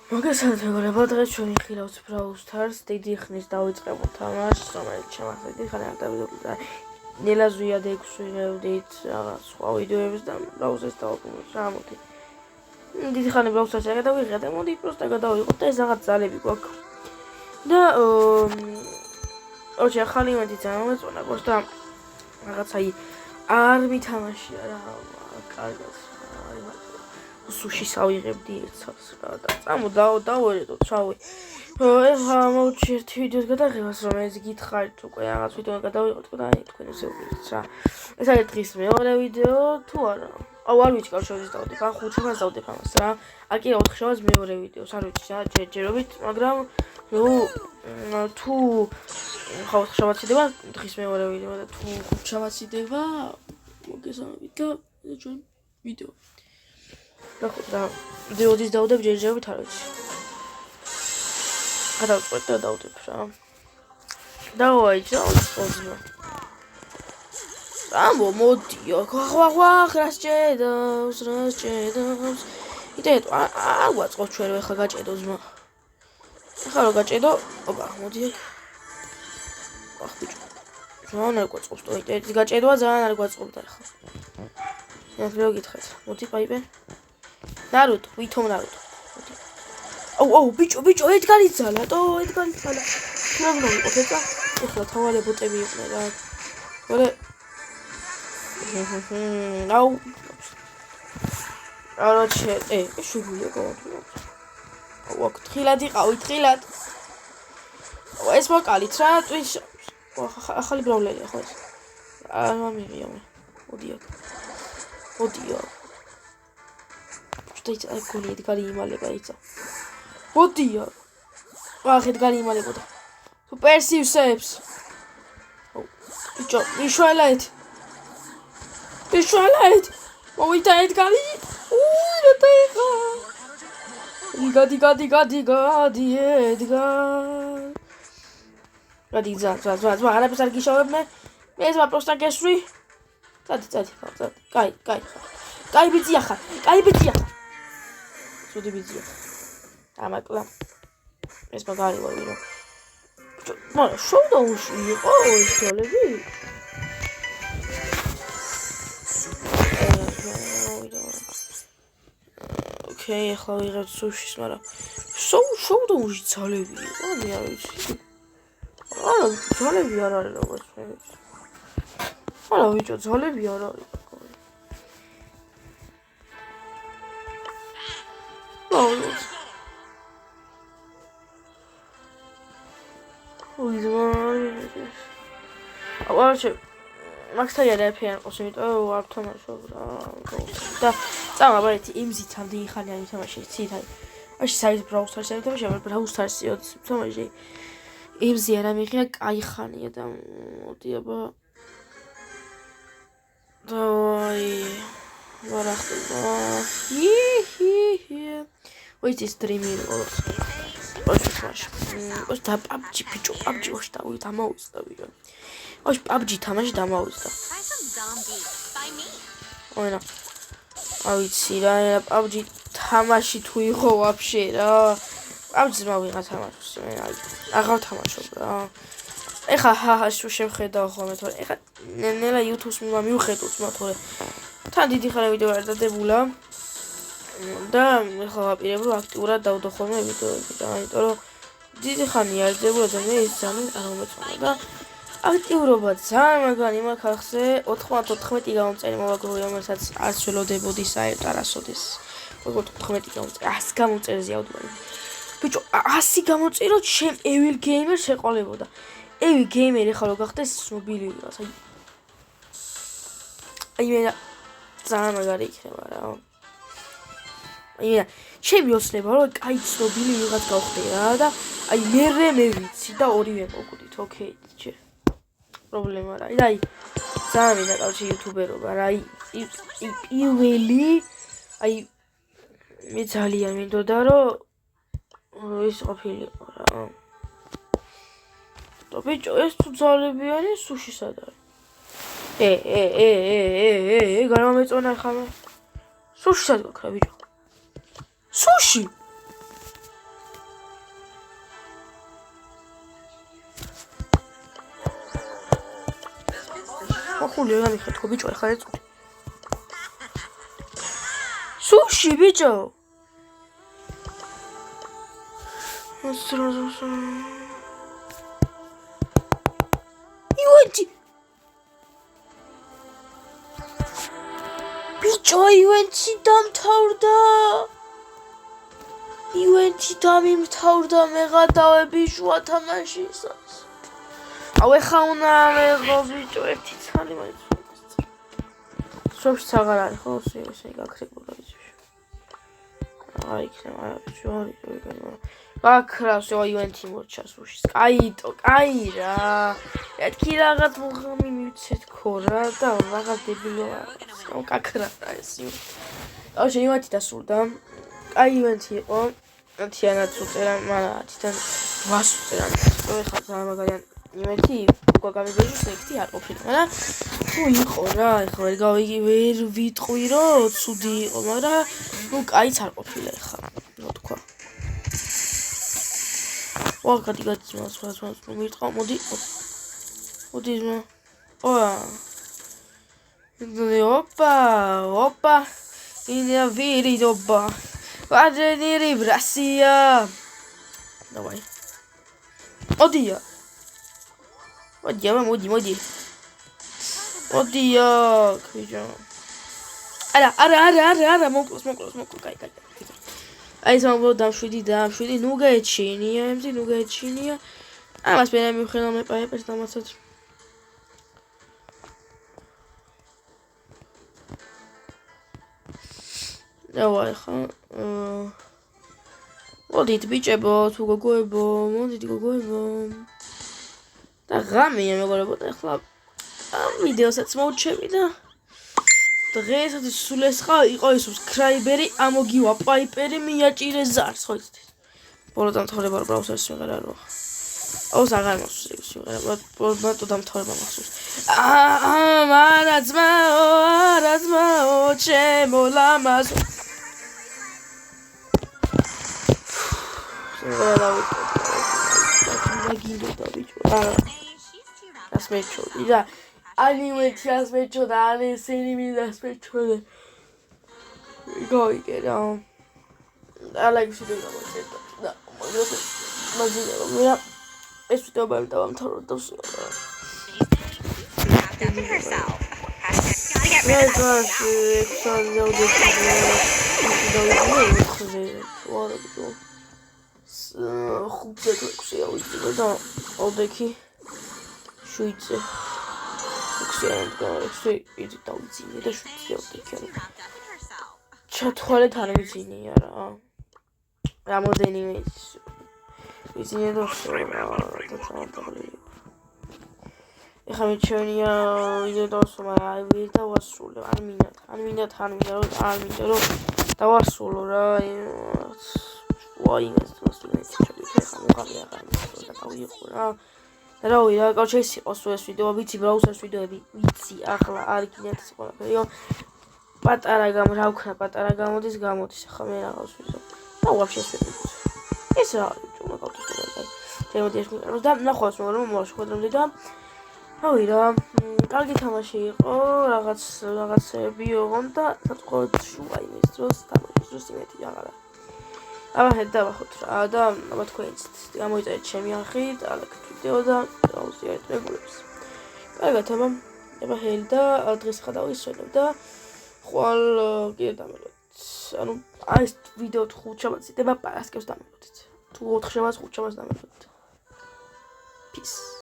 მოგესალმებით, დღეს ჩვენი ხილავს Brawl Stars დიდი ხნის დავიწყებულ თამაშს, რომელიც შემახეთი ხანი არ დავიდოდი. ნელა ზვია და 6 ვიღებდით რაღაც სხვა ვიდეოებს და Brawl Stars დავაკმოთ რა მოდი. დიდი ხანი Brawl Stars ეგ დავიღე და მოდი პროსტა გადავიღოთ და ეს რაღაც ძალები გვაქვს. და ოჩი ახალი იმედი წამოწონა, პროსტა რაღაც აი არ მითამაშია რა, კარგად. სუშის ავიღებდი ერთს რა და წამო დავერიდო ჩავი. ეხლა მოვჩი ერთი ვიდეოს გადაღებას, რომელიც გითხარით უკვე რაღაც ვიდეო გადავიღოთ და აი თქვენ ესე უყურეთ რა. ეს არის დღის მეორე ვიდეო თუ არა? აუ არ ვიცი კავშირს დავდებ, ან 5 შაბათს დავდებ ამას რა. აი კი 4 შაბათს მეორე ვიდეოს, არ ვიცი რა, ჯერჯერობით, მაგრამ თუ ხო 4 შაბათს იდება დღის მეორე ვიდეო და თუ 5 შაბათს იდება მოგესალმებით და ჩვენ ვიდეო და ვიდეოდის დავდებ ჯერჯერობით არ ვიცი. გადავწყვეტ და დავდებ რა. დავაიჭო. ამბო მოდიო, ხვახვა რას ჭედავს. იტეთ არ გვაწყობს ჩვენ ახლა გაჭედო ზმა. ახლა რა გაჭედო? ოპა, მოდი აქ. ახ ბიჭო. ძალიან არ გვაწყობს თო იტეთ გაჭედოა ძალიან არ გვაწყობდა ახლა. მე გითხეთ. მოდი პაიპე. ნარუტო, ვითომ ნარუტო. აუ, ბიჭო, ედგარი ძალა, ედგარი ძალა. რა მოვიყოთ ეხლა? ეხლა თავალე ბოტები იყვნენ რა. ვერე. აუ. არაჩე, შეგულია გავაკეთე. აუ, აქ თხილად იყავი, თხილად. აუ, ეს მოკალით რა, ტვინს. ახალი ბრავლერია ხო ეს? მამიღია მე. მოდი აქ. მოდიო. აი გონი ედგარი იმალება იწა. მოდიო. ახ ედგარი იმალებოდა. სუპერსივსებს. აუ, ბიჭო, მიშველეთ. მოვიდა ედგარი. რა დაიხა. გადი ედგარ. გადი ზა, არაფერს არ გიშოვებ მე. მე ეს პროსტა გესვრი. წადი. კაი ბიძია ხარ. სუდი ბიძია. ამაკლა. ეს მაგარი ვარ ვირო. მაგრამ შოუდაუნში იყო ეს ძალები? ოკეი, ახლა ვიღებ სუშის, მაგრამ შოუდაუნში ძალები იყო, მე არ ვიცი. არა, ძალები არ არის როგორც მე ვიცი. არა, ბიჭო, ძალები არ არის. ვარჩე მაქსტაია რეფიან ყოს იმიტომ არ თამაშობ რა და წამაბარეთი იმზით ამ დიდი ხანი არ თამაში ცითაი აში საის Brawl Stars არ თამაში მაგრამ Brawl Stars-ი თამაში იმზი არა მიღია კაი ხანია და მოდი აბა დავაი ვარახტა ვიც ის დრიმი ოს და PUBG ბიჭო PUBG ვაშ დამაუწდა ვიდეო ოს PUBG თამაში დამაუწდა ოინა ავიცი რა PUBG თამაში თუ იყო ვაფშე რა PUBG-ს მოვიღა თამაშს მე აღარ თამაშობ რა ეხა შუ შევხედავ ხოლმე თორე ეხა ნელა YouTube-ს მივხედოთ თორე თან დიდი ხანი ვიდეო არ დადებულა და ეხლა ვაპირებ რომ აქტიურად დავდო ხოლმე ვიდეოები და იმიტომ რომ დიდი ხანი არ დებულა და მე ის ძალიან არ მომეწონა და აქტიურობა ძალიან მაგარი მაგ ხალხზე 94 გამომწერი მოვაგროვე რომელსაც არ შველოდებოდი საერთოდ არასოდეს 94 გამომწერი 100 გამომწერზე ავდივარი ბიჭო 100 გამოწეროთ შენ Evil Gamer შეყოლებოდა Evil Gamer ეხლა რო გახდეს ცნობილი ვიღაც აი მე ძალიან მაგარი იქნება რა ჩემი ოცნება რომ კაი ცნობილი ვიღაც გავხდე რა და აი მე ვიცი და ორივე მოვკვდით ოკეი ჯერ პრობლემა რა აი ძალიან მინდა კავშირი იუთუბერობა რა აი პირველი აი მე ძალიან მინდოდა რომ ის ყოფილიყო რა და ბიჭო ეს თუ ძალები არის სუში სად არის გამომეწონა ხა სუში სად გაქრა ბიჭო სუში ხული რა მიხეთქო ბიჭო ეხლა ეწყვი სუში ბიჭო ივენთი ბიჭო ივენთი დამთავრდა ივენთი დამიმთავრდა მეღადავები შუა თამაშისას აუ ეხა უნდა მეღო ბიჭო ერთი ცალი მაინც სოფშიც აღარ არის ხო ესე გაქრებულა ბიჭო აი იქნება ჯორი გაქრავს ივენთი მოჩა სუშის კაი რა ეთქი რაღაც მოღამი მივცეთ ხო რა და რაღაც დებილო გაქრა ეს აუში ივენთი დასრულდა კაი ივენთი იყო თიანაც უწერა მაგრამ თითან 800 უწერა ეხლა ძალიან ივენთი უკვე გამიგოჟოს ნექსტი არ ყოფილა მაგრამ თუ იყო რა ეხლა ვერ ვიტყვი რომ ცუდი იყო მაგრამ ნუ კაიც არ ყოფილა ეხლა რა თქვა ვაგადი გაძმას მირტყავ მოდი ძმა ოპა ინა ვირიდობა ვაჯენირი ბრასია დავაი ოდია მოდი ქიჯა არა მოკლოს კაი აი სამბო დამშვიდი ნუ გაეჩინია ამას მე მივხილავ მეპაეპეს დამაცად დავაი ხა მოდით ბიჭებო თუ გოგოებო მოდით გოგოებო და ღამეა მეგობრებო და ახლა ამ ვიდეოსაც მოვჩები და დღესაც სულ ეს იყო ის სუბსკრაიბერი ამოგივა პაიპერი მიაჭირე ზარს ხო იცით ბოლო დამთავრება ბრაუსერის სიმღერა რო აუს აღარ მახსოვს სიმღერა ბოლო დამთავრება მახსოვს არა ძმაო ჩემო ლამაზო სიმღერა გინდა ბიჭო არა ასმეჩოდი და ანიმეჩი ასმეჩოდა ანესენი მინასმეჩოდა გოიგე რა ალაიქში დაგამოწევდა და მაგაზია ეს ვიდეო დავამთავრებ და სულ შვიდზე იგი დავიძინე და შვიდზე ავდექი ჩათვალეთ არ ვიცინია რა რამოდენიმე ვიცინე და ეხლა მეჩვენია ვიდეო დავსრულო მაგრამ აი ვერ დავასრულე არ მინდა რომ დავასრულო რა ვაი ეს ეხლა მოყავია აღარ მისწოდა და გავიყო რა რა კავშირი იყოს ეს ვიდეო ვიცი ბრაუსერის ვიდეოები ვიცი ახლა არ გინდათ ეს ყველაფერიო პატარა გამოდის ახლა მე რაღაც ვიზო და ვაფშე ეს რა უნდა გავთხოვო ჩემოდი ეს მიყარო და ნახავს მაგრამ მოაშვედრებდი და რავი რა კარგი თამაში იყო რაღაცები ოღონ და საწყოდ შუა იმის დროს თამაშის დროს იმეთი აღარა აბა დავახოთ რა და აბა თქვენიც გამოიწერეთ ჩემი არხი და ლайკ ვიდეო და აუზიარეთ მეგობრებს კარგად აბა ჰელი და დღეს ხა დავისვენებ და ხვალ კიდე დამელოდით ანუ აი ეს ვიდეო 5 შაბათს იდება პარასკევს დამელოდით თუ 4 შაბათს 5 შაბათს დამელოდით peace